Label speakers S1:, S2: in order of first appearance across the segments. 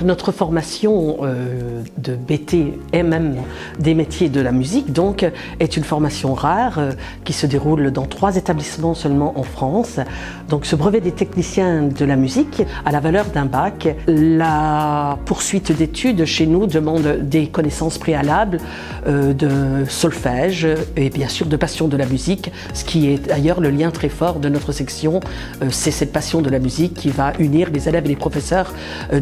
S1: Notre formation de BT-MM des métiers de la musique donc, est une formation rare qui se déroule dans 3 établissements seulement en France. Donc ce brevet des techniciens de la musique a la valeur d'un bac. La poursuite d'études chez nous demande des connaissances préalables de solfège et bien sûr de passion de la musique, ce qui est d'ailleurs le lien très fort de notre section. C'est cette passion de la musique qui va unir les élèves et les professeurs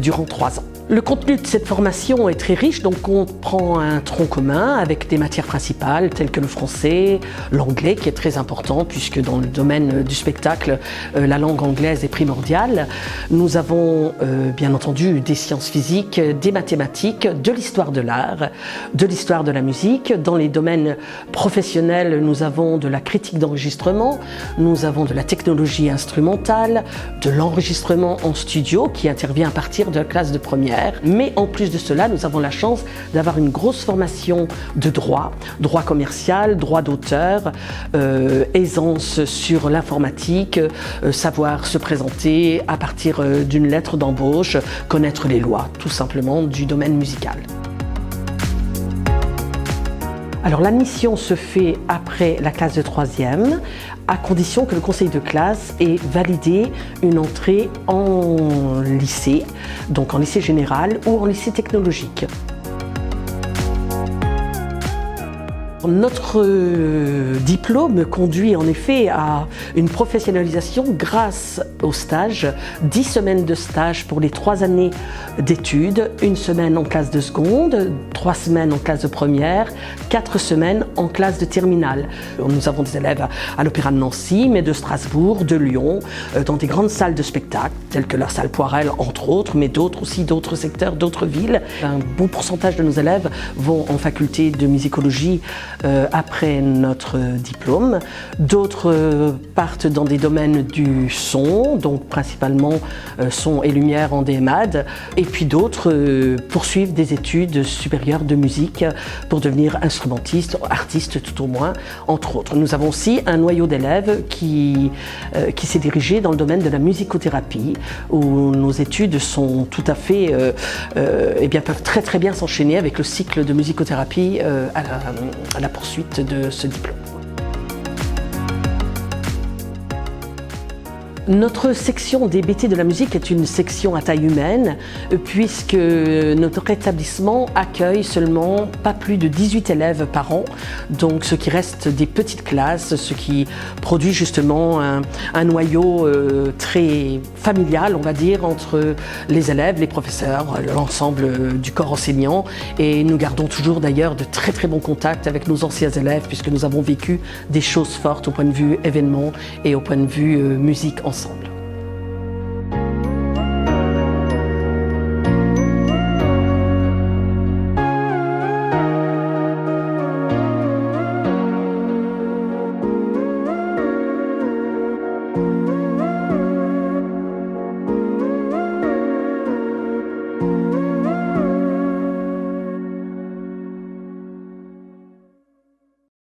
S1: durant 3 ans. Le contenu de cette formation est très riche, donc on prend un tronc commun avec des matières principales telles que le français, l'anglais qui est très important puisque dans le domaine du spectacle, la langue anglaise est primordiale. Nous avons bien entendu des sciences physiques, des mathématiques, de l'histoire de l'art, de l'histoire de la musique. Dans les domaines professionnels, nous avons de la critique d'enregistrement, nous avons de la technologie instrumentale, de l'enregistrement en studio qui intervient à partir de la classe de première. Mais en plus de cela, nous avons la chance d'avoir une grosse formation de droit commercial, droit d'auteur, aisance sur l'informatique, savoir se présenter à partir d'une lettre d'embauche, connaître les lois tout simplement du domaine musical. Alors l'admission se fait après la classe de 3e, à condition que le conseil de classe ait validé une entrée en lycée, donc en lycée général ou en lycée technologique. Notre diplôme conduit en effet à une professionnalisation grâce au stage, 10 semaines de stage pour les 3 années d'études, 1 semaine en classe de seconde, 3 semaines en classe de première, 4 semaines en classe de terminale. Nous avons des élèves à l'Opéra de Nancy, mais de Strasbourg, de Lyon, dans des grandes salles de spectacle, telles que la salle Poirel entre autres, mais d'autres aussi, d'autres secteurs, d'autres villes. Un bon pourcentage de nos élèves vont en faculté de musicologie après notre diplôme. D'autres partent dans des domaines du son, donc principalement son et lumière en DMAD, et puis d'autres poursuivent des études supérieures de musique pour devenir instrumentiste, artiste tout au moins, entre autres. Nous avons aussi un noyau d'élèves qui s'est dirigé dans le domaine de la musicothérapie, où nos études sont tout à fait, peuvent très bien s'enchaîner avec le cycle de musicothérapie à la poursuite de ce diplôme. Notre section des BT de la musique est une section à taille humaine puisque notre établissement accueille seulement pas plus de 18 élèves par an, donc ce qui reste des petites classes, ce qui produit justement un noyau très familial, on va dire, entre les élèves, les professeurs, l'ensemble du corps enseignant, et nous gardons toujours d'ailleurs de très bons contacts avec nos anciens élèves puisque nous avons vécu des choses fortes au point de vue événements et au point de vue musique ensemble.